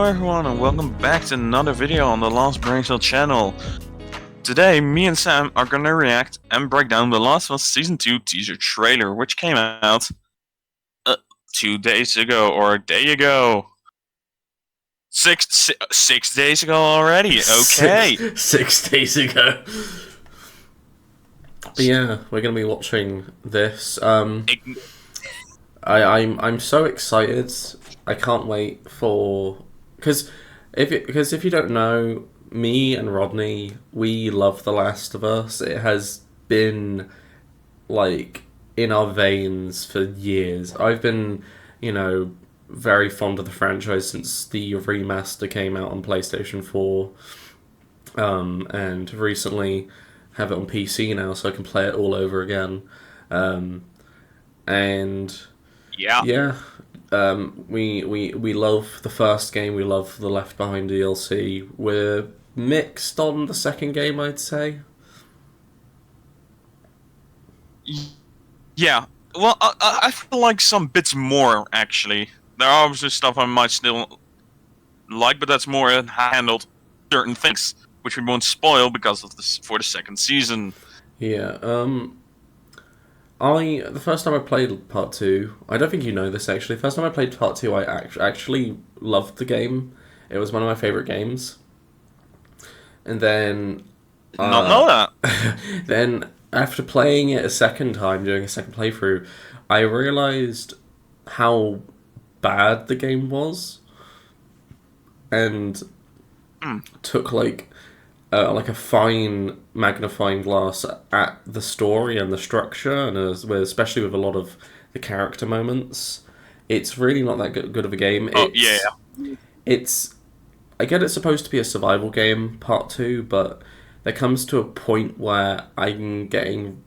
everyone, and welcome back to another video on the Lost Braincell channel. Today, me and Sam are gonna react and break down the Last of Us Season 2 teaser trailer, which came out 2 days ago, or a day ago. Six days ago already, okay. Six days ago. But yeah, we're gonna be watching this. I'm so excited. I can't wait for because if you don't know, me and Rodney, we love The Last of Us. It has been like in our veins for years. I've been, very fond of the franchise since the remaster came out on PlayStation 4, and recently have it on PC now, so I can play it all over again. And Yeah. we love the first game. We love the Left Behind DLC. We're mixed on the second game, I'd say. Yeah. Well, I feel like some bits more, actually. There are obviously stuff I might still like, but that's more handled certain things, which we won't spoil because of this for the second season. Yeah. The first time I played Part 2, I don't think you know this actually. The first time I played Part 2, I actually loved the game. It was one of my favorite games. And then Not know that. then after playing it a second time, doing a second playthrough, I realized how bad the game was, and took like a fine magnifying glass at the story and the structure, and especially with a lot of the character moments. It's really not that good of a game. It's I get it's supposed to be a survival game, Part 2, but there comes to a point where I'm getting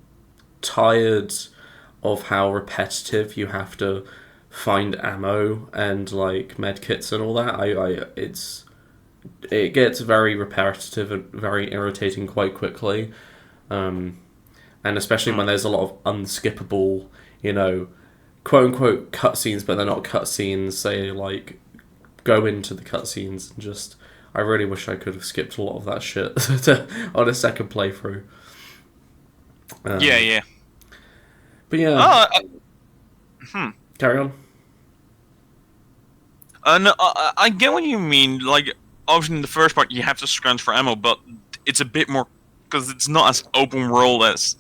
tired of how repetitive you have to find ammo and like medkits and all that. It gets very repetitive and very irritating quite quickly, and especially when there's a lot of unskippable, quote unquote cutscenes, but they're not cutscenes. They like go into the cutscenes and just. I really wish I could have skipped a lot of that shit on a second playthrough. Yeah. But yeah. Carry on. No, I get what you mean. Like, obviously in the first part you have to scrounge for ammo, but it's a bit more because it's not as open world as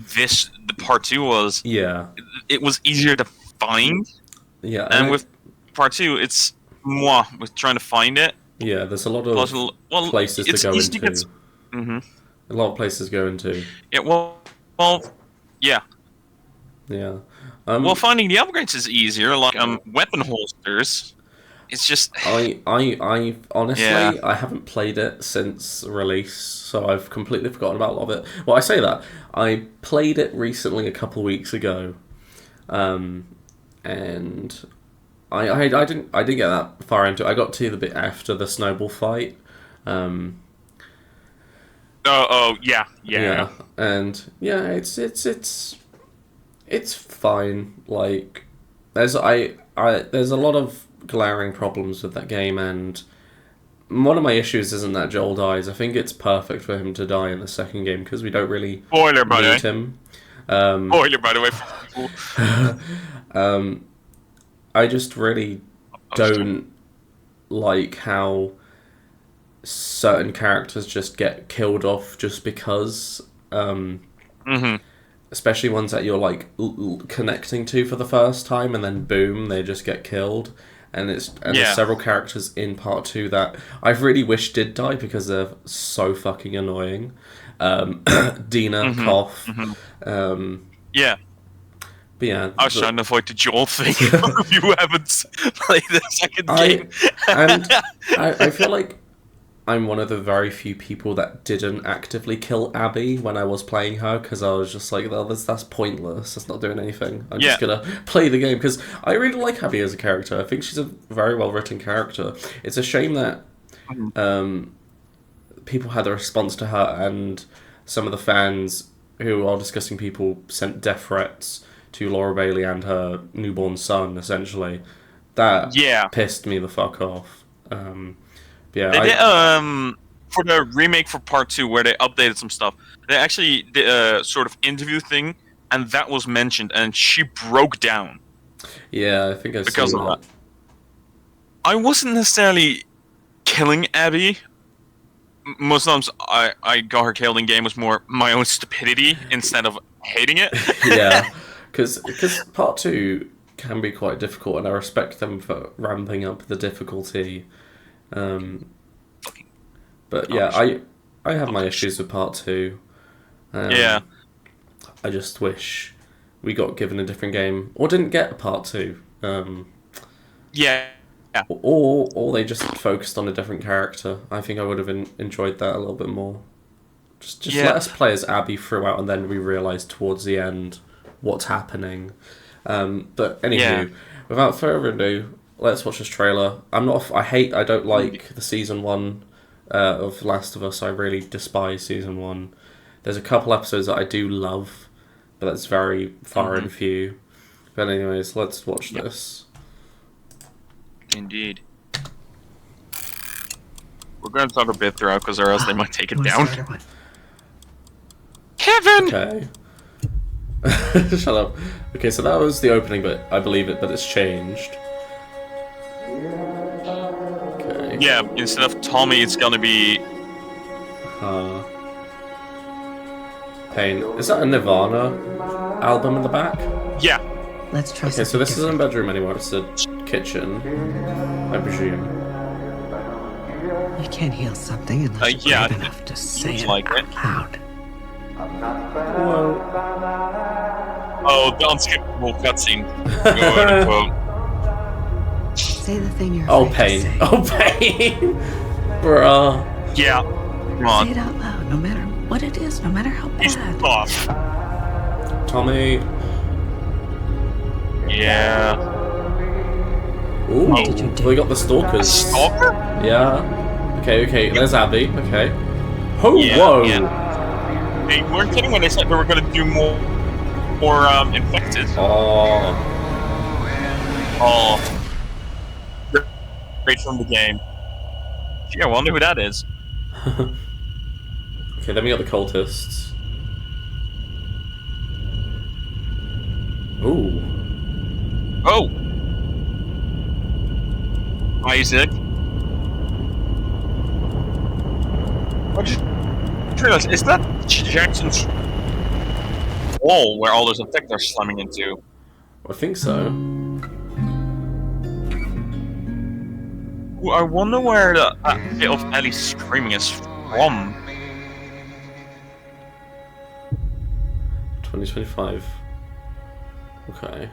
the part 2 was. Yeah. It was easier to find. Yeah. And with part 2, it's more with trying to find it. Yeah, there's a lot of places to go into. A lot of places to go into. Yeah. Yeah. Yeah. Well, finding the upgrades is easier, like weapon holsters. It's just I honestly I haven't played it since release, so I've completely forgotten about a lot of it. Well, I say that I played it recently a couple of weeks ago, and I didn't get that far into it. I got to the bit after the snowball fight. Yeah. And yeah, it's fine. Like there's a lot of glaring problems with that game, and one of my issues isn't that Joel dies. I think it's perfect for him to die in the second game because we don't really need him. Spoiler, by the way. I just really don't like how certain characters just get killed off just because. Especially ones that you're like connecting to for the first time, and then boom, they just get killed. And there's several characters in part 2 that I really wish did die because they're so fucking annoying. Dina, Koff. Yeah. But yeah, I was trying to avoid the Joel thing. If you haven't played the second game, and I feel like I'm one of the very few people that didn't actively kill Abby when I was playing her, because I was just like, well, that's pointless. That's not doing anything. I'm just gonna play the game, because I really like Abby as a character. I think she's a very well written character. It's a shame that people had a response to her, and some of the fans who are discussing people sent death threats to Laura Bailey and her newborn son, essentially. That pissed me the fuck off. Yeah, They did for the remake for part 2 where they updated some stuff. They actually did a sort of interview thing, and that was mentioned, and she broke down yeah, I think I've because seen of that. that. I wasn't necessarily killing Abby. Most times I got her killed in game was more my own stupidity instead of hating it. Yeah, because part two can be quite difficult, and I respect them for ramping up the difficulty. Um, but yeah, I have my issues with part two. Yeah. I just wish we got given a different game, or didn't get a part two. Yeah. Or they just focused on a different character. I think I would have enjoyed that a little bit more. Just Yeah. let us play as Abby throughout, and then we realise towards the end what's happening. But anywho, Yeah. without further ado, let's watch this trailer. I don't like the season one of Last of Us. I really despise season one. There's a couple episodes that I do love, but that's very far and few. But anyways, let's watch this. Indeed. We're going to talk a bit throughout because or else they might take it Who was down. the other one? Kevin! Okay. Shut up. Okay, so that was the opening bit. I believe it, but it's changed. Okay. Yeah, instead of Tommy, it's gonna be. Pain. Is that a Nirvana album in the back? Yeah. Let's try Okay, so something this isn't a different. bedroom anymore, it's a kitchen, I presume. You can't heal something unless you're yeah, brave enough to say looks it like out it. loud. Oh, the unskippable cutscene. Quote unquote. Say the thing you're Oh, afraid to pain. say. Oh, pain! Bruh. Yeah. Come Say on. it out loud, no matter what it is, no matter how He's bad. off. Tommy. Yeah. Ooh, What did you do? we got the stalkers. Stalker? Yeah. Okay, there's Abby. Okay. Oh, Yeah, whoa! yeah. They weren't kidding when they said they were gonna do more infected. Oh. Oh. Straight from the game. Gee, I wonder who that is. Okay, then we got the cultists. Ooh. Oh! Isaac. What just realized, is that Jackson's wall where all those infected are slamming into? I think so. Ooh, I wonder where the bit of Ellie screaming is from. 2025. Okay.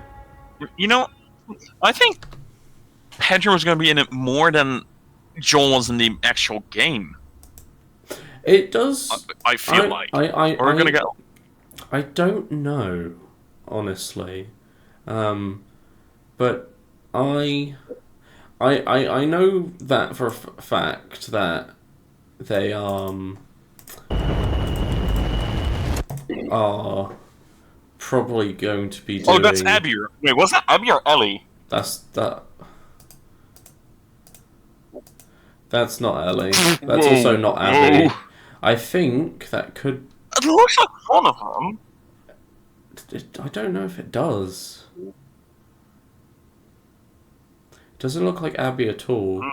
You know, I think Pedro was going to be in it more than Joel was in the actual game. It does. I feel like. We're going to get. I don't know, honestly, but I know that for a fact that they are probably going to be doing. Oh, that's Abby. Wait, was that Abby or Ellie? That's not Ellie. That's Whoa, also not Abby. whoa. I think that could. It looks like one of them. I don't know if it does. It doesn't look like Abby at all.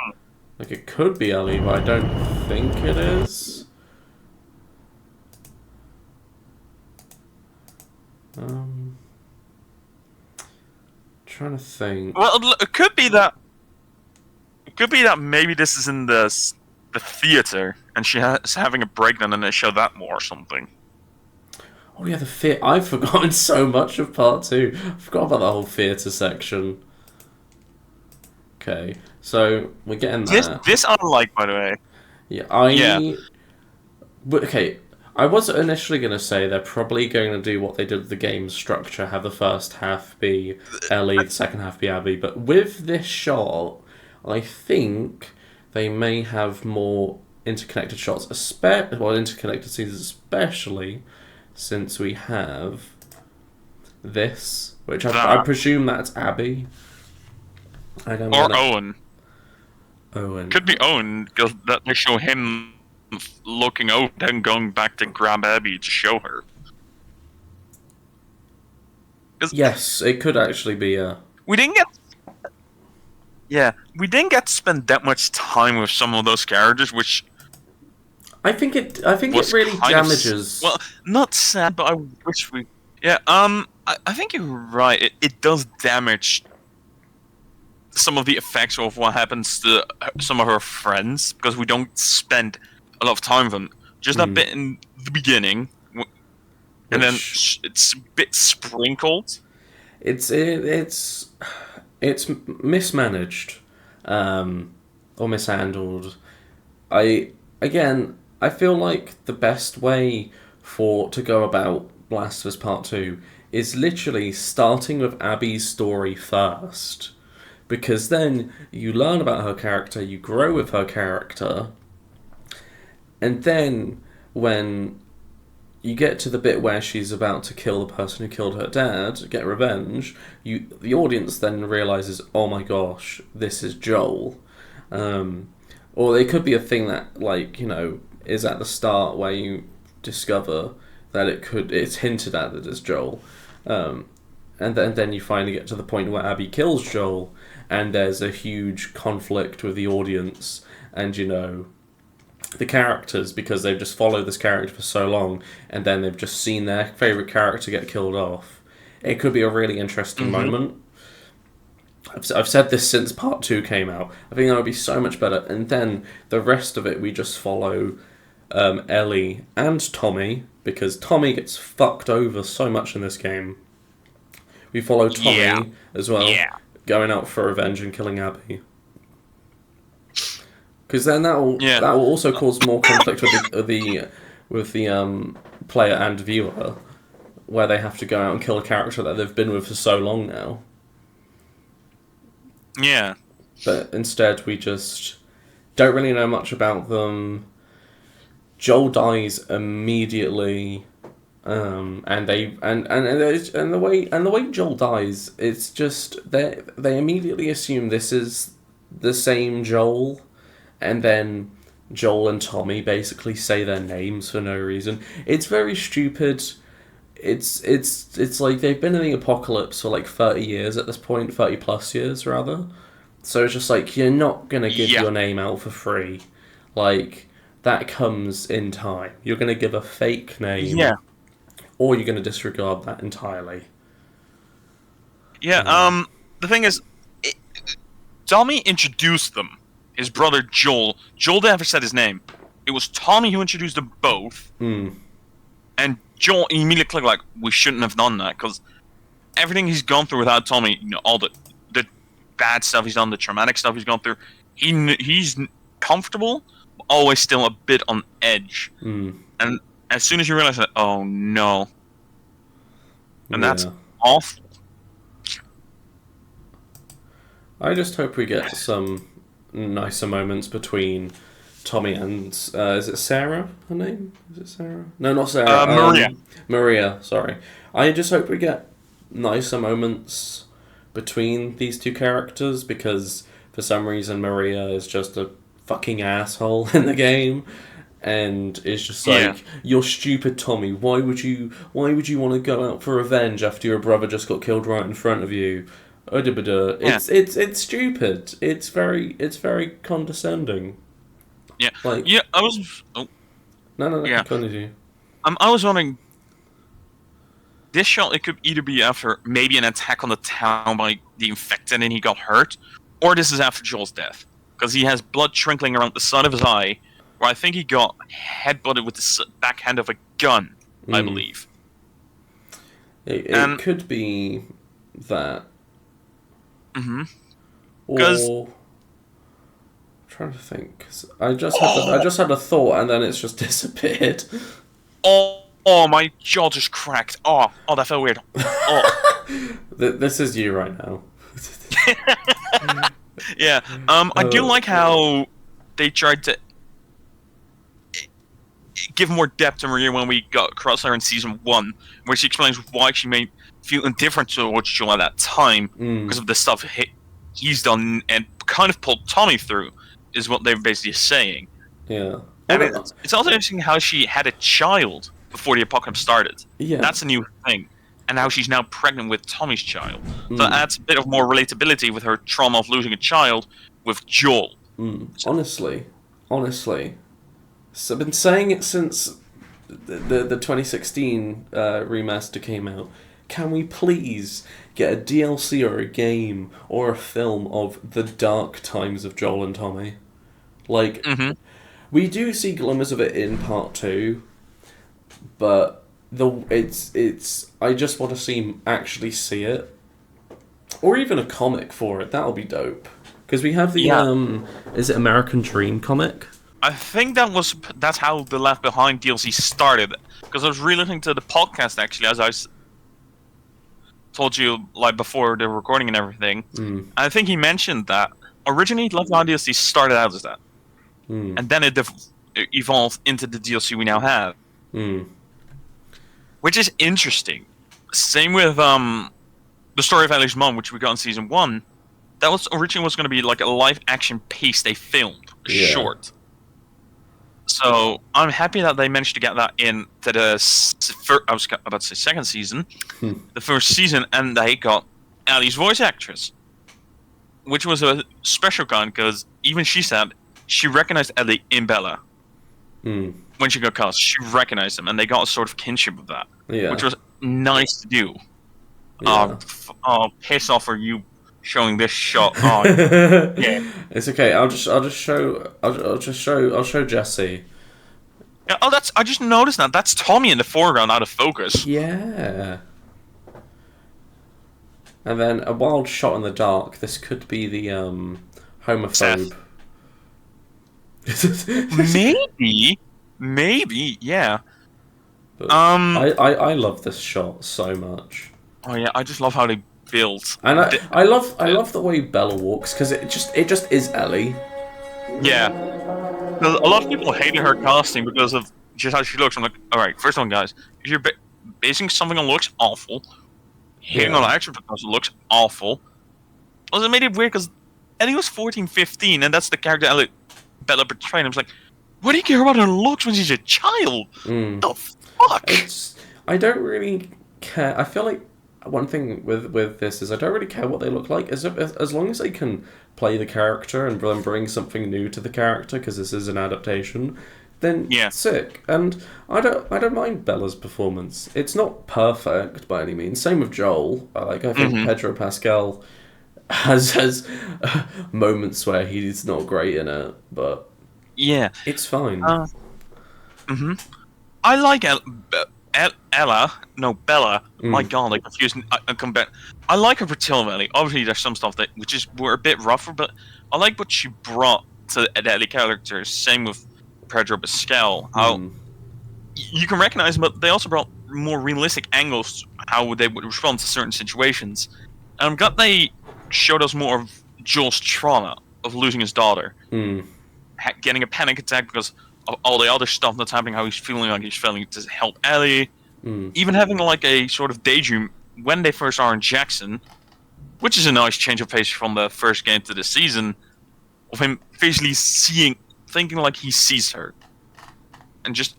Like it could be Ellie, but I don't think it is. Trying to think. Well, it could be that. It could be that maybe this is in the theater, and she is having a breakdown, and they show that more or something. Oh yeah, the theatre. I've forgotten so much of part two. I forgot about the whole theatre section. Okay, so we're getting there. This I like, by the way. Yeah, But okay, I was initially going to say they're probably going to do what they did with the game structure, have the first half be Ellie, the second half be Abby, but with this shot, I think they may have more interconnected shots, interconnected scenes, especially since we have this, which I presume that's Abby. Or Owen. Owen. Could be Owen, because that they show him looking out and going back to grab Abby to show her. Yes, it could actually be We didn't get. Yeah, we didn't get to spend that much time with some of those characters, which I think it was really kind of damages. well, not sad, but I wish we. Yeah, I think you're right. It does damage some of the effects of what happens to some of her friends because we don't spend a lot of time with them. Just that bit in the beginning, and then it's a bit sprinkled. It's mismanaged, or mishandled. I feel like the best way to go about Last of Us Part 2 is literally starting with Abby's story first. Because then you learn about her character, you grow with her character, and then when you get to the bit where she's about to kill the person who killed her dad, get revenge, the audience then realizes, oh my gosh, this is Joel. Or it could be a thing that, like, you know, is at the start where you discover that it's hinted at that it's Joel. And then you finally get to the point where Abby kills Joel, and there's a huge conflict with the audience and, you know, the characters, because they've just followed this character for so long, and then they've just seen their favourite character get killed off. It could be a really interesting moment. I've said this since Part 2 came out. I think that would be so much better. And then the rest of it, we just follow Ellie and Tommy, because Tommy gets fucked over so much in this game. We follow Tommy as well, going out for revenge and killing Abby. Because then that will also cause more conflict with the player and viewer, where they have to go out and kill a character that they've been with for so long now. Yeah. But instead, we just don't really know much about them. Joel dies immediately, and the way Joel dies, it's just they immediately assume this is the same Joel. And then Joel and Tommy basically say their names for no reason. It's very stupid. It's like they've been in the apocalypse for like 30 years at this point, 30 plus years rather. So it's just like, you're not gonna give your name out for free. Like, that comes in time. You're gonna give a fake name. Yeah. Or you're gonna disregard that entirely. Yeah, the thing is, Tommy introduced them. His brother Joel. Joel never said his name. It was Tommy who introduced them both. And Joel immediately clicked like, we shouldn't have done that, because everything he's gone through without Tommy, you know, all the bad stuff he's done, the traumatic stuff he's gone through, he's comfortable, but always still a bit on edge. And as soon as you realize that, oh no. And that's awful. I just hope we get some nicer moments between Tommy and is it Sarah? Her name? Is it Sarah? No, not Sarah. Maria. Maria. Sorry. I just hope we get nicer moments between these two characters, because for some reason Maria is just a fucking asshole in the game, and it's just like, you're stupid, Tommy. Why would you want to go out for revenge after your brother just got killed right in front of you? It's stupid. It's very condescending. Yeah. Like, I was. Oh. No. Yeah. Continue. I was wondering. This shot, it could either be after maybe an attack on the town by the infected and he got hurt, or this is after Joel's death, because he has blood trickling around the side of his eye, where I think he got headbutted with the backhand of a gun. I believe. It could be that. Because I'm trying to think. I just had a thought, and then it's just disappeared. Oh, my jaw just cracked. Oh, that felt weird. Oh. This is you right now. Yeah. I do like how they tried to give more depth to Maria when we got across her in season 1, where she explains why she may feel indifferent towards Joel at that time because of the stuff he's done and kind of pulled Tommy through. is what they're basically saying. Yeah. And it's also interesting how she had a child before the apocalypse started. Yeah. That's a new thing. And how she's now pregnant with Tommy's child. So Mm. that adds a bit of more relatability with her trauma of losing a child with Joel. Honestly. So I've been saying it since the 2016 remaster came out. Can we please get a DLC or a game or a film of the dark times of Joel and Tommy? Like, we do see glimmers of it in part 2, but it's I just want to actually see it, or even a comic for it. That'll be dope. Because we have the is it American Dream comic? I think that's how the Left Behind DLC started. Because I was re-listening to the podcast actually, as I told you like before the recording and everything. I think he mentioned that originally Left Behind DLC started out as that, and then it evolved into the DLC we now have, which is interesting. Same with the story of Ellie's mom, which we got in season 1. That was originally going to be like a live action piece they filmed, short. So I'm happy that they managed to get that into the I was about to say second season, the first season, and they got Ellie's voice actress, which was a special kind because even she said she recognized Ellie in Bella. When she got cast, she recognized him, and they got a sort of kinship with that, which was nice to do. Oh, piss off! Are you showing this shot? Oh, yeah. It's okay. I'll show Jesse. Yeah, I just noticed that. That's Tommy in the foreground, out of focus. Yeah. And then a wild shot in the dark. This could be the homophobe. Maybe, yeah. But I love this shot so much. Oh yeah, I just love how they build. And I love the way Bella walks because it just is Ellie. Yeah. A lot of people hated her casting because of just how she looks. I'm like, all right, first one, guys, if you're basing something on looks, awful. Hating on action because it looks awful. Also, it made it weird because Ellie was 14, 15, and that's the character Bella portrayed. I was like, what do you care about her looks when she's a child? The fuck? I don't really care. I feel like one thing with this is I don't really care what they look like as long as they can play the character and then bring something new to the character because this is an adaptation. Then sick. And I don't mind Bella's performance. It's not perfect by any means. Same with Joel. I think Pedro Pascal has moments where he's not great in it, but it's fine. I like Bella. My God, I confused. I come back. I like her fertility Ellie. Obviously, there's some stuff that were a bit rougher, but I like what she brought to the Ellie character. Same with Pedro Pascal. How you can recognize them, but they also brought more realistic angles how they would respond to certain situations. And I'm glad they showed us more of Joel's trauma of losing his daughter, getting a panic attack because of all the other stuff that's happening, how he's feeling like he's failing to help Ellie. Even having like a sort of daydream when they first are in Jackson, which is a nice change of pace from the first game to the season, of him basically thinking like he sees her. And just,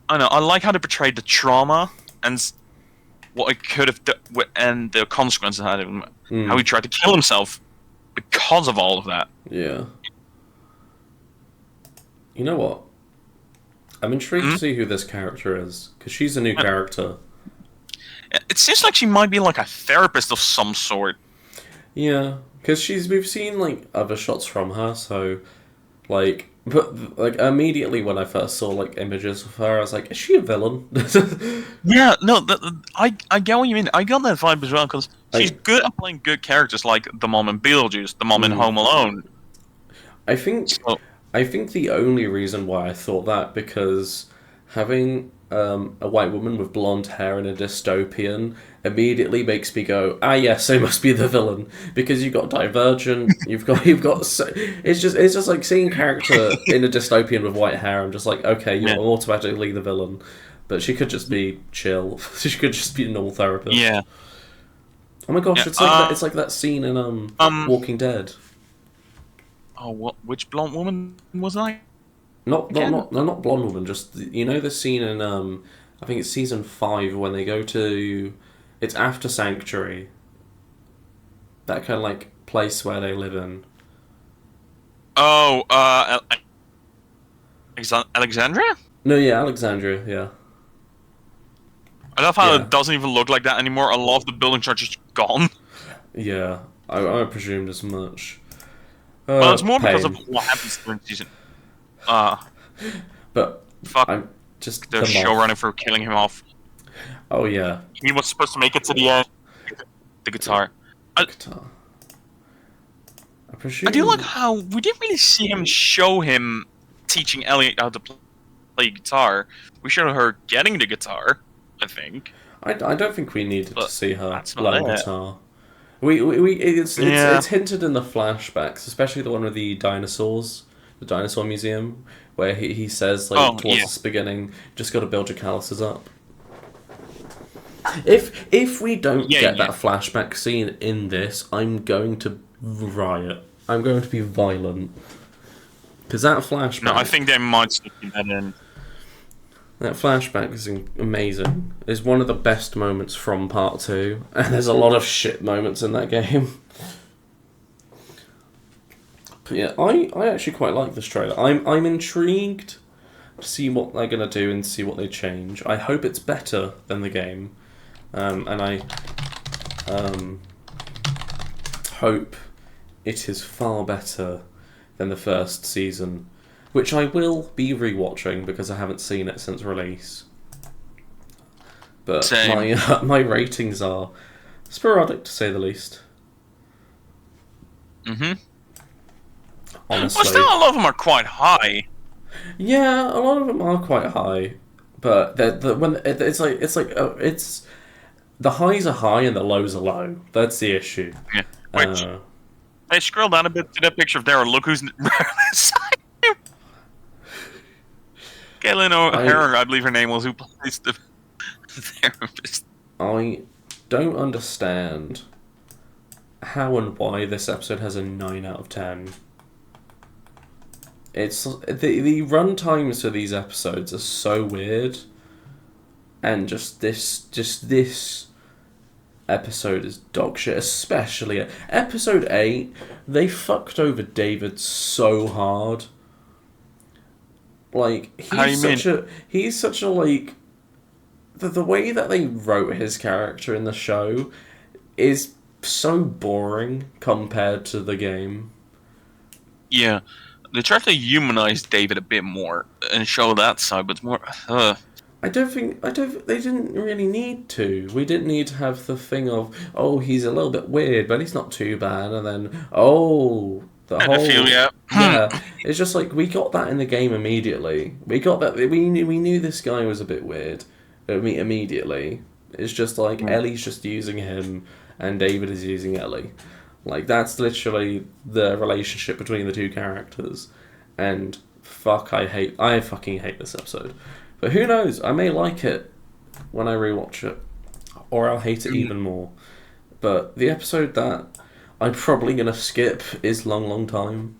I don't know, I like how they portrayed the trauma and what it could have done, and the consequences of him, how he tried to kill himself because of all of that. Yeah. You know what? I'm intrigued to see who this character is, because she's a new character. It seems like she might be like a therapist of some sort. Yeah, because we've seen like other shots from her, so like, but like immediately when I first saw like images of her, I was like, is she a villain? Yeah, no, I get what you mean. I got that vibe as well because she's good at playing good characters like the mom in Beetlejuice, the mom in Home Alone. I think the only reason why I thought that because having a white woman with blonde hair in a dystopian immediately makes me go, yes, they must be the villain, because you've got Divergent, you've got it's just like seeing a character in a dystopian with white hair. I'm just like, okay, you're automatically the villain, but she could just be chill. She could just be a normal therapist. Yeah. Oh my gosh, it's like that scene in Walking Dead. Oh, what? Which blonde woman was I? Again? Not blonde woman. Just you know the scene in I think it's season 5 when they go to, it's after Sanctuary. That kind of like place where they live in. Oh, Alexandria? No, yeah, Alexandria. Yeah, I love how Yeah. it doesn't even look like that anymore. A lot of the buildings are just gone. yeah. I presumed as much. Well, it's more because pain. of what happens during season. But Fuck I'm just the the moth. showrunner for killing him off. Oh yeah, He was supposed to make it to the end. The guitar. guitar. I presume. I do like how we didn't really see him show him teaching Ellie how to play guitar. We showed her getting the guitar, I think. I don't think we needed to But see her that's not learn it. guitar. It's Yeah. it's hinted in the flashbacks, especially the one with the dinosaurs, the dinosaur museum, where he says like Oh, towards yeah. the beginning, just got to build your calluses up. If we don't Yeah, get yeah. that flashback scene in this, I'm going to riot. I'm going to be violent. Because that flashback, No, I think they might stick that in. that flashback is amazing. It's one of the best moments from part 2, and there's a lot of shit moments in that game. But yeah, I actually quite like this trailer. I'm intrigued to see what they're gonna do and see what they change. I hope it's better than the game, and I hope it is far better than the first season, which I will be rewatching because I haven't seen it since release. But Same. my ratings are sporadic to say the least. Mm-hmm. Honestly, Well, still, a lot of them are quite high. yeah, a lot of them are quite high, but it's the highs are high and the lows are low. That's the issue. Yeah. Which, Uh, hey, scroll down a bit to that picture of Daryl. Look who's beside him. Caitlin O'Hara, I believe her name was, who plays the therapist. I don't understand how and why this episode has a 9 out of 10. It's the run times for these episodes are so weird, and just this episode is dog shit. Especially episode 8, they fucked over David so hard. Like How do you mean? he's such a like the way that they wrote his character in the show is so boring compared to the game. Yeah. They tried to humanize David a bit more and show that side, but it's more. They didn't really need to. We didn't need to have the thing of, oh, he's a little bit weird, but he's not too bad, and then, oh, the whole... Pedophilia. Yeah, it's just like, we got that in the game immediately. We got that, we knew this guy was a bit weird immediately. It's just like, Ellie's just using him, and David is using Ellie. Like, that's literally the relationship between the two characters. And fuck, I fucking hate this episode. But who knows? I may like it when I rewatch it, or I'll hate it even more. But the episode that I'm probably gonna skip is Long Long Time,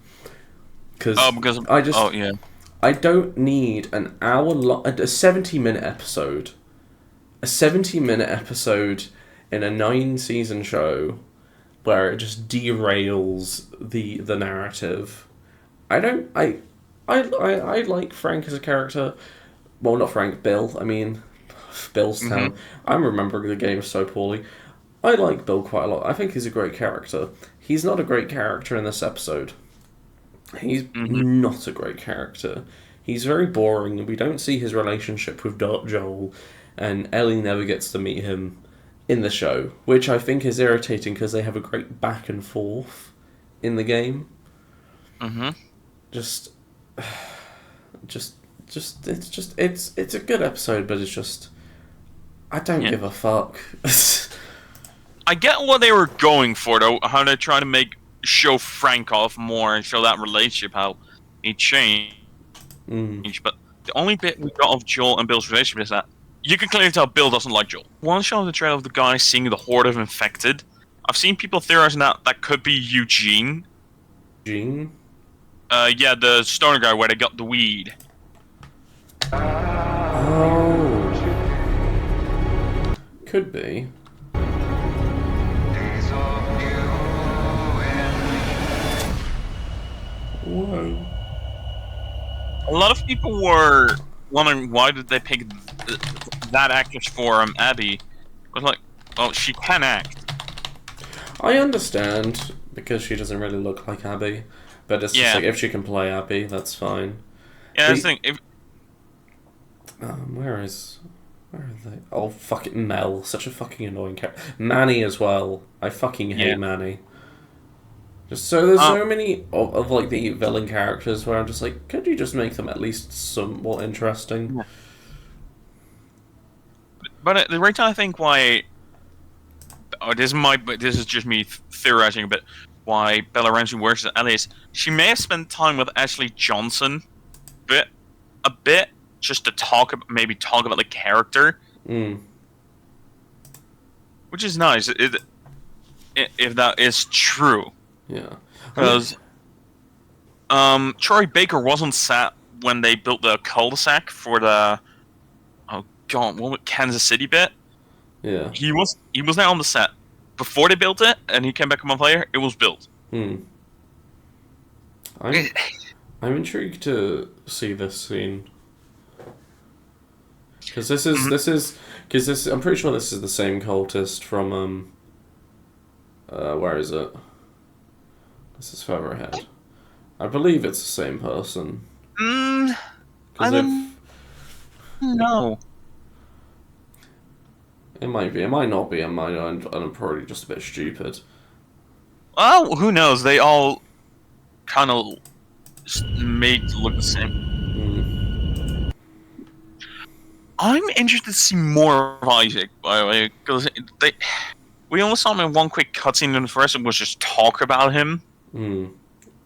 because yeah. I don't need a 70-minute episode, a 70-minute episode in a 9-season show where it just derails the narrative. I like Frank as a character. Well, not Frank, Bill. I mean, Billstown. I'm remembering the game so poorly. I like Bill quite a lot. I think he's a great character. He's not a great character in this episode. He's not a great character. He's very boring. We don't see his relationship with Joel, and Ellie never gets to meet him in the show, which I think is irritating because they have a great back and forth in the game. It's a good episode, but it's just, I don't give a fuck. I get what they were going for, though. How they try to show Frank off more and show that relationship, how he changed. But the only bit we got of Joel and Bill's relationship is that you can clearly tell Bill doesn't like Joel. One shot of the trailer of the guy seeing the horde of infected. I've seen people theorizing that could be Eugene. Gene? Yeah, the stoner guy where they got the weed. Oh. Could be. Whoa. A lot of people were wondering why did they pick that actress for Abby. It was like, well, she can act. I understand, because she doesn't really look like Abby. But it's just like, if she can play Abby, that's fine. Yeah, that's the thing. If... where are they? Oh, fucking Mel. Such a fucking annoying character. Manny as well. I fucking hate Manny. Just so there's so many of like the villain characters where I'm just like, could you just make them at least somewhat interesting? Yeah. But the reason I think why, this is just me theorizing a bit, why Bella Ramsey works at Ellie is she may have spent time with Ashley Johnson, a bit just to talk about the character, which is nice if that is true. Yeah, because Troy Baker wasn't set when they built the cul-de-sac for the Kansas City bit. Yeah, he was there on the set before they built it, and he came back a month later. It was built. I'm intrigued to see this scene because I'm pretty sure this is the same cultist from where is it? This is further ahead. I believe it's the same person. I don't know. It might be. It might not be. I'm probably just a bit stupid. Well, who knows? They all kind of made look the same. I'm interested to see more of Isaac, by the way, because we only saw him in one quick cutscene in the first, and was just talk about him and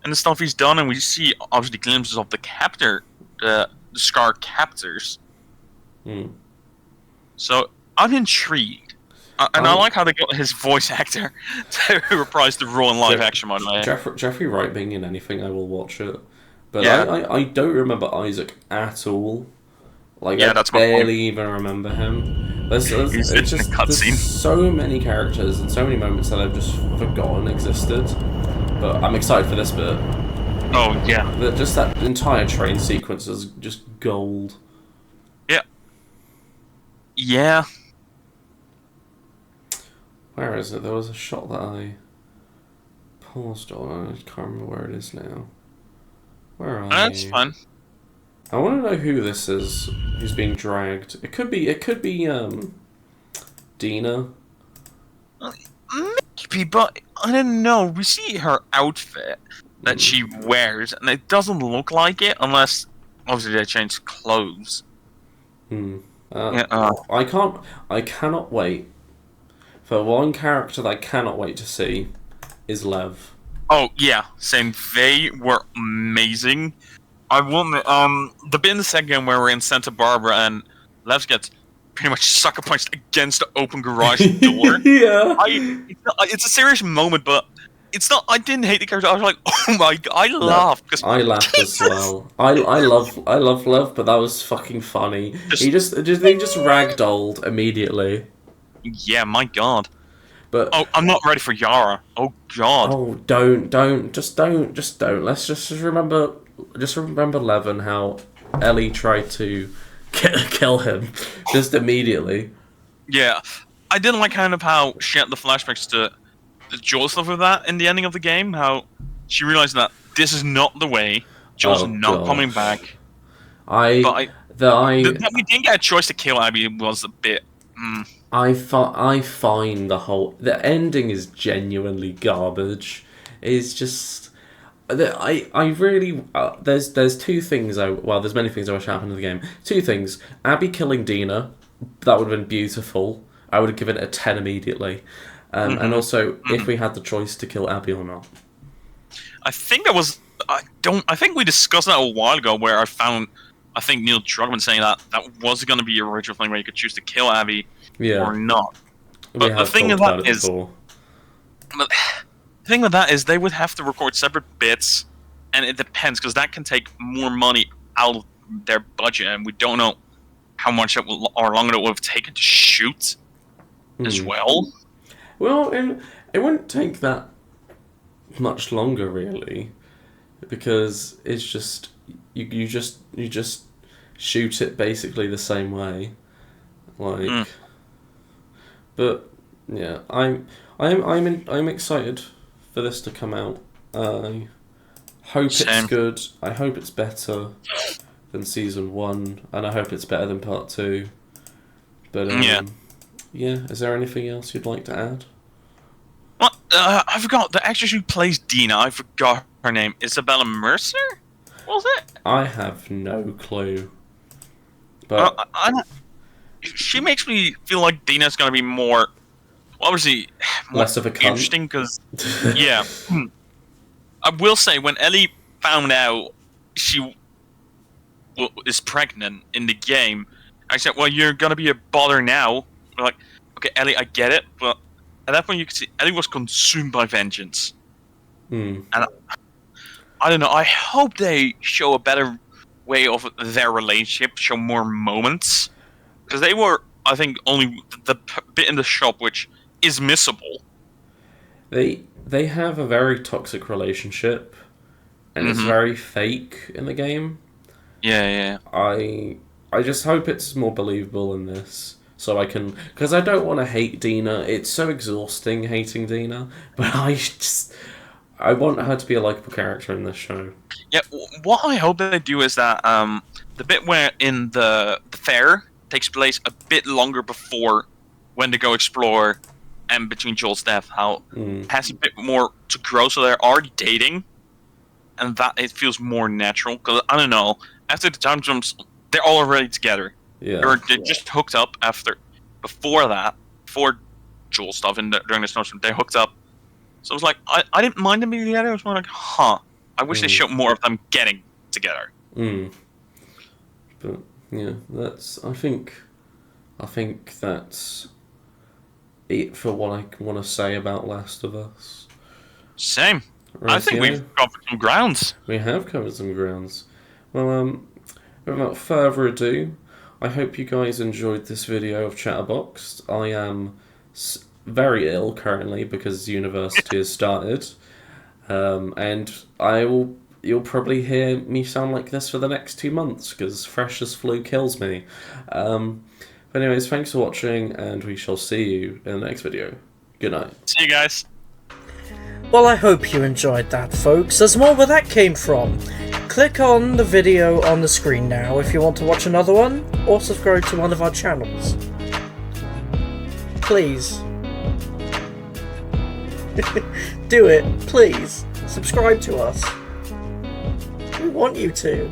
the stuff he's done, and we see obviously glimpses of the Scar captors. So I'm intrigued, and I like how they got his voice actor to reprise the role in live action. By the way, Jeffrey Wright being in anything, I will watch it. But yeah. I don't remember Isaac at all. Like, yeah, I barely even remember him. There's so many characters and so many moments that I've just forgotten existed. But I'm excited for this bit. Oh, yeah. Just that entire train sequence is just gold. Yeah. Yeah. Where is it? There was a shot that I paused on. I can't remember where it is now. Where are That's you? fun. I want to know who this is who's being dragged. It could be Dina. Maybe, but I don't know. We see her outfit that she wears, and it doesn't look like it unless obviously they changed clothes. I cannot wait for one character that I cannot wait to see is Lev. Oh yeah, same. They were amazing. I won the bit in the second game where we're in Santa Barbara and Lev gets pretty much sucker punched against the open garage door. Yeah. It's a serious moment, but it's not. I didn't hate the character. I was like, oh my god, I laughed because I laughed as well. I love Lev, but that was fucking funny. He just ragdolled immediately. Yeah, my god. But I'm not ready for Yara. Oh god. Oh, don't. Let's just remember Lev and how Ellie tried to kill him just immediately. Yeah, I didn't like kind of how she had the flashbacks to Joel stuff with that in the ending of the game. How she realized that this is not the way. Joel's not coming back. That we didn't get a choice to kill Abby was a bit. I find the ending is genuinely garbage. It's just I really there's two things there's many things I wish happened in the game. Two things: Abby killing Dina, that would have been beautiful. I would have given it a 10 immediately. And also if we had the choice to kill Abby or not. I think we discussed that a while ago where I think Neil Druckmann saying that was going to be your original thing where you could choose to kill Abby or not. But the thing with that is they would have to record separate bits and it depends because that can take more money out of their budget, and we don't know how much it will or longer it will have taken to shoot as well. Well, and it wouldn't take that much longer, really, because it's just you just shoot it basically the same way, like. But yeah, I'm excited for this to come out. I hope Same. it's good. I hope it's better than season 1, and I hope it's better than part 2. But yeah. Is there anything else you'd like to add? Well, I forgot the actress who plays Dina. I forgot her name. Isabella Mercer? Was it? I have no clue. But she makes me feel like Dina's gonna be more, obviously, more less of a cunt. interesting because, yeah. I will say when Ellie found out she is pregnant in the game, I said, "Well, you're gonna be a bother now." We're like, "Okay, Ellie, I get it," but at that point you could see Ellie was consumed by vengeance, and I don't know. I hope they show a better way of their relationship, show more moments, because they were, I think, only the bit in the shop which is missable. They have a very toxic relationship, and it's very fake in the game. Yeah. I just hope it's more believable in this, so I can, because I don't want to hate Dina. It's so exhausting hating Dina, but I want her to be a likable character in this show. Yeah, what I hope they do is that the bit where in the fair takes place a bit longer before when they go explore and between Joel's death, how it has a bit more to grow, so they're already dating, and that it feels more natural. Because I don't know, after the time jumps, they're already together. Yeah, They just hooked up before Joel's stuff during the snowstorm. They hooked up, so it was like I didn't mind them being together. I was more like, I wish they showed more of them getting together. But yeah, I think that's it for what I want to say about Last of Us. Same. Right, I think we've covered some grounds. We have covered some grounds. Well, without further ado, I hope you guys enjoyed this video of Chatterboxed. I am very ill currently because university has started, and you'll probably hear me sound like this for the next 2 months because fresh as flu kills me. But anyways, thanks for watching, and we shall see you in the next video. Good night. See you guys. Well, I hope you enjoyed that, folks. There's more where that came from. Click on the video on the screen now if you want to watch another one, or subscribe to one of our channels. Please. Do it, please. Subscribe to us. We want you to.